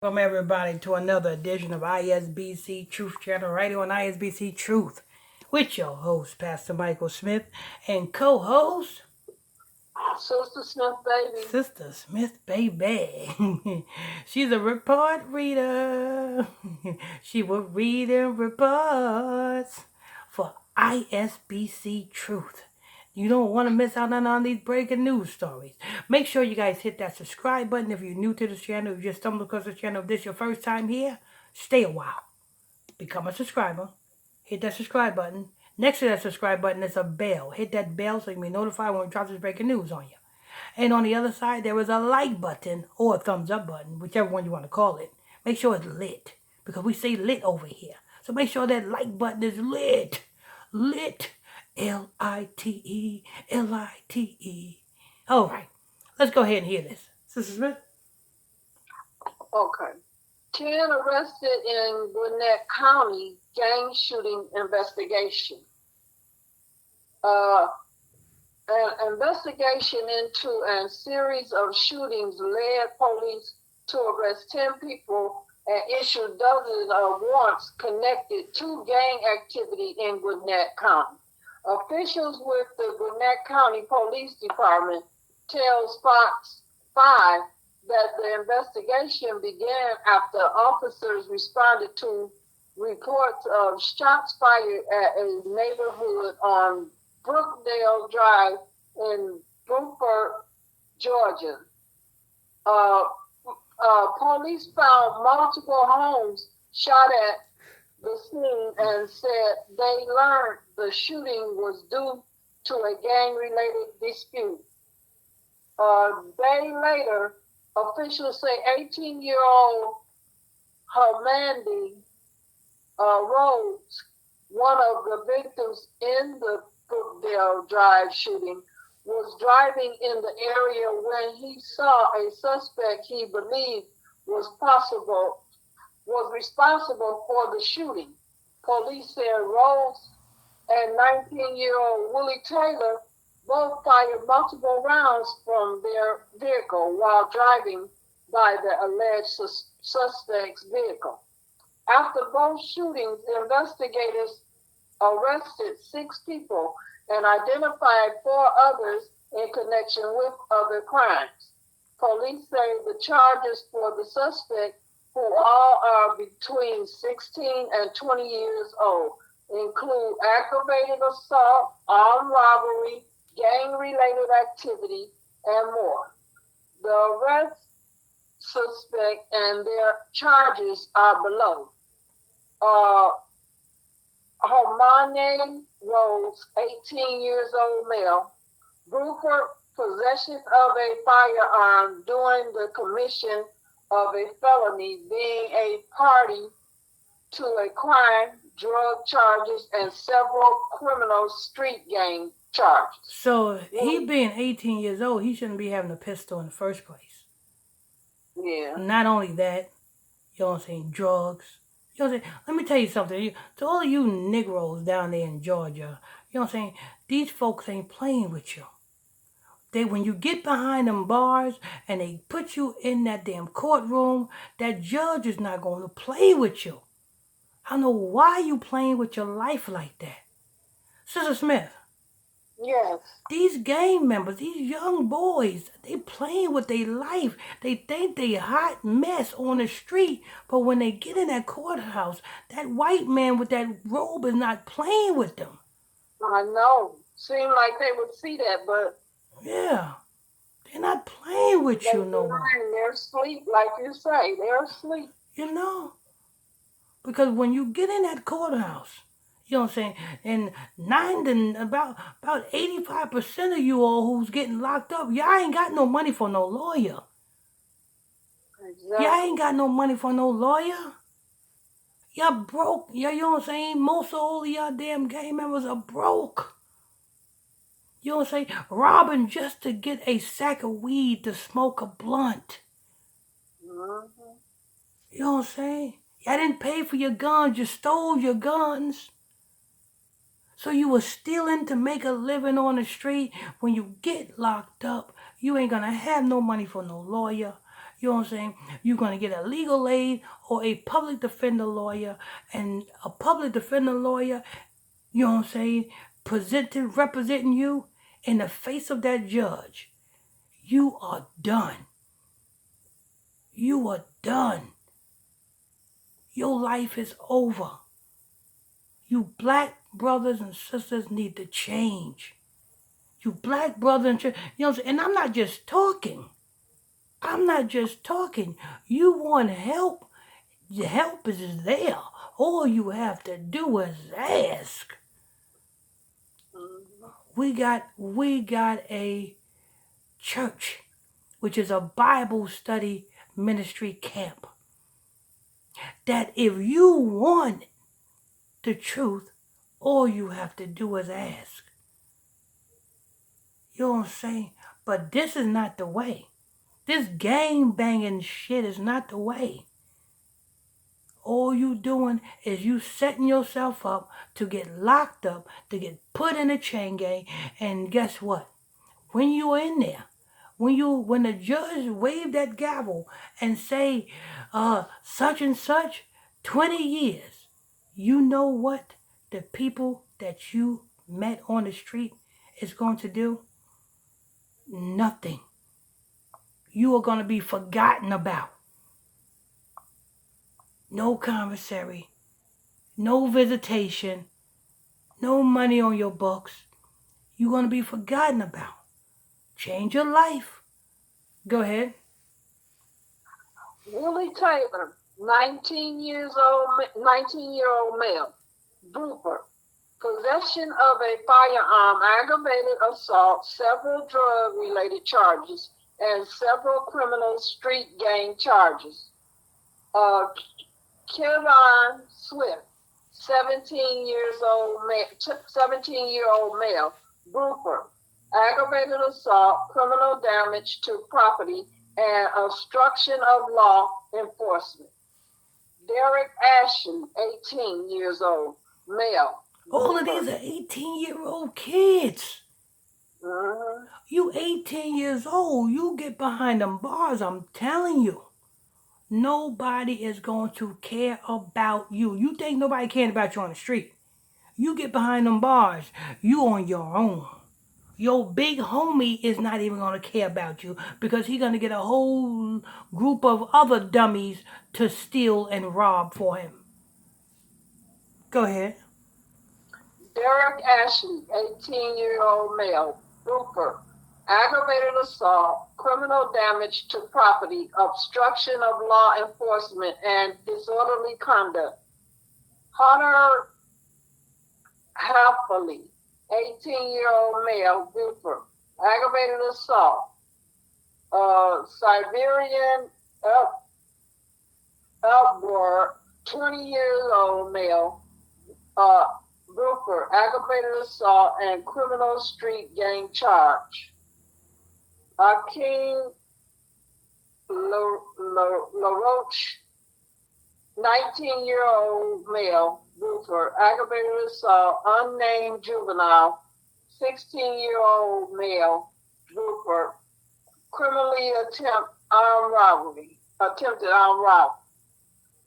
Welcome everybody to another edition of ISBC Truth Channel right here on ISBC Truth with your host Pastor Michael Smith and co-host Sister Smith, baby. Sister Smith baby. She's a report reader. She will read and reports for ISBC Truth. You don't want to miss out on these breaking news stories. Make sure you guys hit that subscribe button if you're new to this channel. If you just stumbled across the channel, if this is your first time here, stay a while. Become a subscriber. Hit that subscribe button. Next to that subscribe button is a bell. Hit that bell so you can be notified when we drop this breaking news on you. And on the other side, there is a like button or a thumbs up button, whichever one you want to call it. Make sure it's lit, because we say lit over here. So make sure that like button is lit. Lit. L-I-T-E. L-I-T-E. All right. Let's go ahead and hear this. Sister Smith? Okay. 10 arrested in Gwinnett County gang shooting investigation. An investigation into a series of shootings led police to arrest 10 people and issue dozens of warrants connected to gang activity in Gwinnett County. Officials with the Gwinnett County Police Department tells Fox 5 that the investigation began after officers responded to reports of shots fired at a neighborhood on Brookdale Drive in Beaufort, Georgia. Police found multiple homes shot at the scene and said they learned the shooting was due to a gang-related dispute. A day later, officials say 18-year-old Hermandy Rhodes, one of the victims in the Brookdale Drive shooting, was driving in the area when he saw a suspect he believed was responsible for the shooting. Police said Rhodes and 19-year-old Willie Taylor both fired multiple rounds from their vehicle while driving by the alleged suspect's vehicle. After both shootings, investigators arrested 6 people and identified 4 others in connection with other crimes. Police say the charges for the suspect, who all are between 16 and 20 years old, include aggravated assault, armed robbery, gang-related activity, and more. The arrest suspect and their charges are below. Hermandy Rhodes, 18 years old male, Bruford, possession of a firearm during the commission of a felony, being a party to a crime, drug charges, and several criminal street gang charges. So he being 18 years old, he shouldn't be having a pistol in the first place. Yeah. Not only that, you know what I'm saying, drugs. You know what I'm saying? Let me tell you something. To all of you Negroes down there in Georgia, you know what I'm saying? These folks ain't playing with you. When you get behind them bars and they put you in that damn courtroom, that judge is not going to play with you. I don't know why you playing with your life like that. Sister Smith. Yes. These gang members, these young boys, they playing with their life. They think they a hot mess on the street, but when they get in that courthouse, that white man with that robe is not playing with them. I know. Seemed like they would see that, but yeah, they're not playing with you no more. They're asleep, like you say. They're asleep. You know, because when you get in that courthouse, you know what I'm saying, and about 85% of you all who's getting locked up, y'all ain't got no money for no lawyer. Exactly. Y'all ain't got no money for no lawyer. Y'all broke. You know what I'm saying? Most of all of y'all damn gang members are broke. You know what I'm saying? Robbing just to get a sack of weed to smoke a blunt. Mm-hmm. You know what I'm saying? Y'all didn't pay for your guns. You stole your guns. So you were stealing to make a living on the street. When you get locked up, you ain't going to have no money for no lawyer. You know what I'm saying? You're going to get a legal aid or a public defender lawyer. And a public defender lawyer, you know what I'm saying, representing you in the face of that judge. You are done. You are done. Your life is over. You black brothers and sisters need to change. You black brothers and sisters, you know what I'm saying? And I'm not just talking. I'm not just talking. You want help? The help is there. All you have to do is ask. We got a church, which is a Bible study ministry camp. That if you want the truth, all you have to do is ask. You know what I'm saying? But this is not the way. This gang banging shit is not the way. All you doing is you setting yourself up to get locked up, to get put in a chain gang, and guess what? When you're in there, when the judge wave that gavel and say, such and such, 20 years, you know what the people that you met on the street is going to do? Nothing. You are going to be forgotten about. No commissary, no visitation, no money on your books. You're going to be forgotten about. Change your life. Go ahead. Willie Taylor, 19-year-old male, Brooper, possession of a firearm, aggravated assault, several drug-related charges, and several criminal street gang charges. Kevon Swift, 17-year-old male, Brooper, aggravated assault, criminal damage to property, and obstruction of law enforcement. Derek Ashton, 18 years old, male. All of these are 18-year-old kids. Mm-hmm. You 18 years old, you get behind them bars, I'm telling you. Nobody is going to care about you. You think nobody cares about you on the street. You get behind them bars, you on your own. Your big homie is not even going to care about you because he's going to get a whole group of other dummies to steal and rob for him. Go ahead. Derek Ashley, 18-year-old male, Brooper, aggravated assault, criminal damage to property, obstruction of law enforcement, and disorderly conduct. Hunter Halfley, 18-year-old male, Brooper, aggravated assault. Siberian Upward, 20-year-old male, Brooper, aggravated assault and criminal street gang charge. Akeem LaRoche, 19-year-old male, Brooper, aggravated assault, unnamed juvenile, 16-year-old male, Brooper, criminally attempted armed robbery.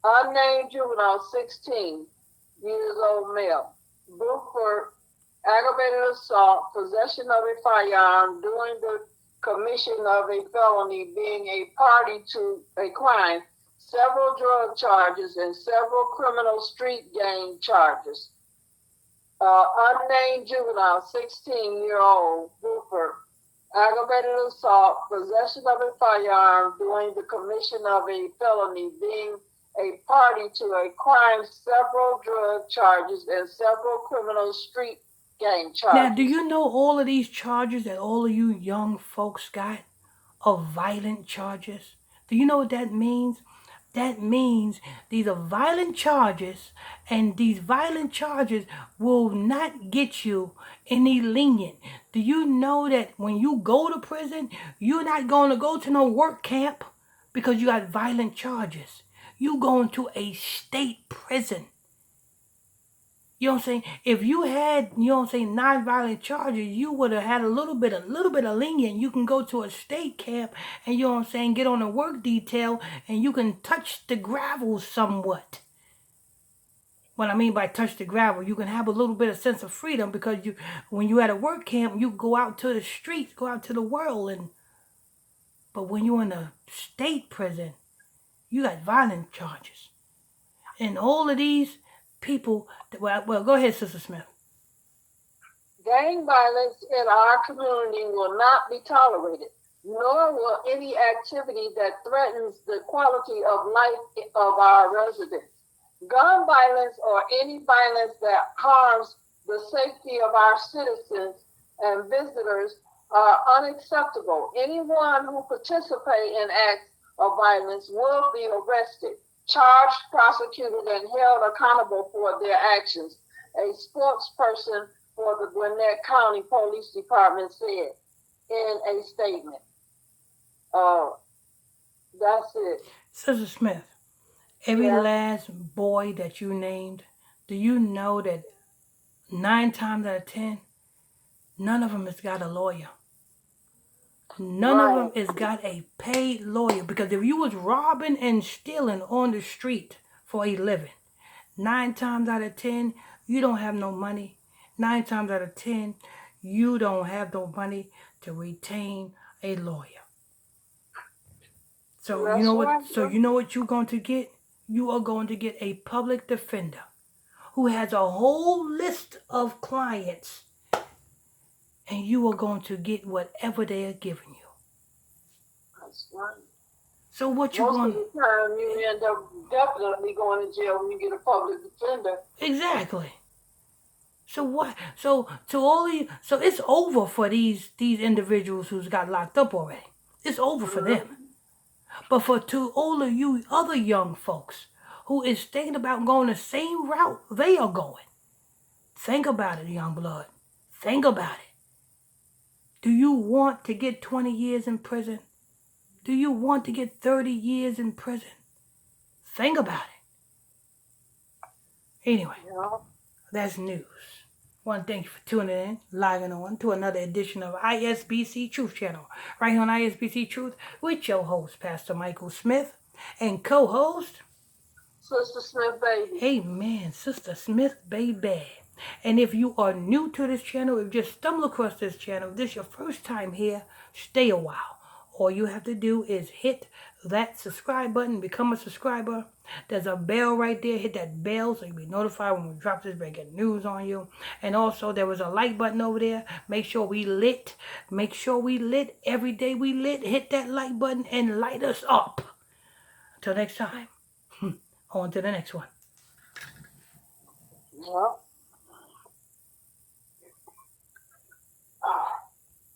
Unnamed juvenile, 16 years old male. Brooper, aggravated assault, possession of a firearm during the commission of a felony, being a party to a crime, several drug charges, and several criminal street gang charges. Unnamed juvenile, 16-year-old Brooper, aggravated assault, possession of a firearm during the commission of a felony, being a party to a crime, several drug charges, and several criminal street gang charges. Now, do you know all of these charges that all of you young folks got are violent charges? Do you know what that means? That means these are violent charges, and these violent charges will not get you any lenient. Do you know that when you go to prison, you're not going to go to no work camp because you got violent charges? You going to a state prison. You know what I'm saying? If you had, you know what I'm saying, nonviolent charges, you would have had a little bit of lenient. You can go to a state camp and, you know what I'm saying, get on a work detail and you can touch the gravel somewhat. What I mean by touch the gravel, you can have a little bit of sense of freedom because when you at a work camp, you go out to the streets, go out to the world, but when you're in a state prison, you got violent charges. And all of these people, well, go ahead, Sister Smith. Gang violence in our community will not be tolerated, nor will any activity that threatens the quality of life of our residents. Gun violence or any violence that harms the safety of our citizens and visitors are unacceptable. Anyone who participates in acts of violence will be arrested, charged, prosecuted, and held accountable for their actions. A spokesperson for the Gwinnett County Police Department said in a statement. That's it. Sister Smith, every last boy that you named, do you know that 9 times out of 10, none of them has got a lawyer? None of them has got a paid lawyer. Because if you was robbing and stealing on the street for a living, 9 times out of 10, you don't have no money. 9 times out of 10, you don't have no money to retain a lawyer. So you know what? So you know what you're going to get? You are going to get a public defender who has a whole list of clients, and you are going to get whatever they are giving you. That's right. So what you going? Most of the time, you end up definitely going to jail when you get a public defender. Exactly. So what? So to all of you, so it's over for these individuals who's got locked up already. It's over for them. But to all of you other young folks who is thinking about going the same route they are going, think about it, young blood. Think about it. Do you want to get 20 years in prison? Do you want to get 30 years in prison? Think about it. Anyway, that's news. I want to thank you for tuning in, logging on to another edition of ISBC Truth Channel, right here on ISBC Truth with your host, Pastor Michael Smith, and co-host, Sister Smith Baby. Amen, Sister Smith Baby. And if you are new to this channel, if you just stumble across this channel, if this is your first time here, stay a while. All you have to do is hit that subscribe button, become a subscriber. There's a bell right there. Hit that bell so you'll be notified when we drop this breaking news on you. And also there was a like button over there. Make sure we lit. Make sure we lit. Every day we lit. Hit that like button and light us up. Until next time. On to the next one. Well.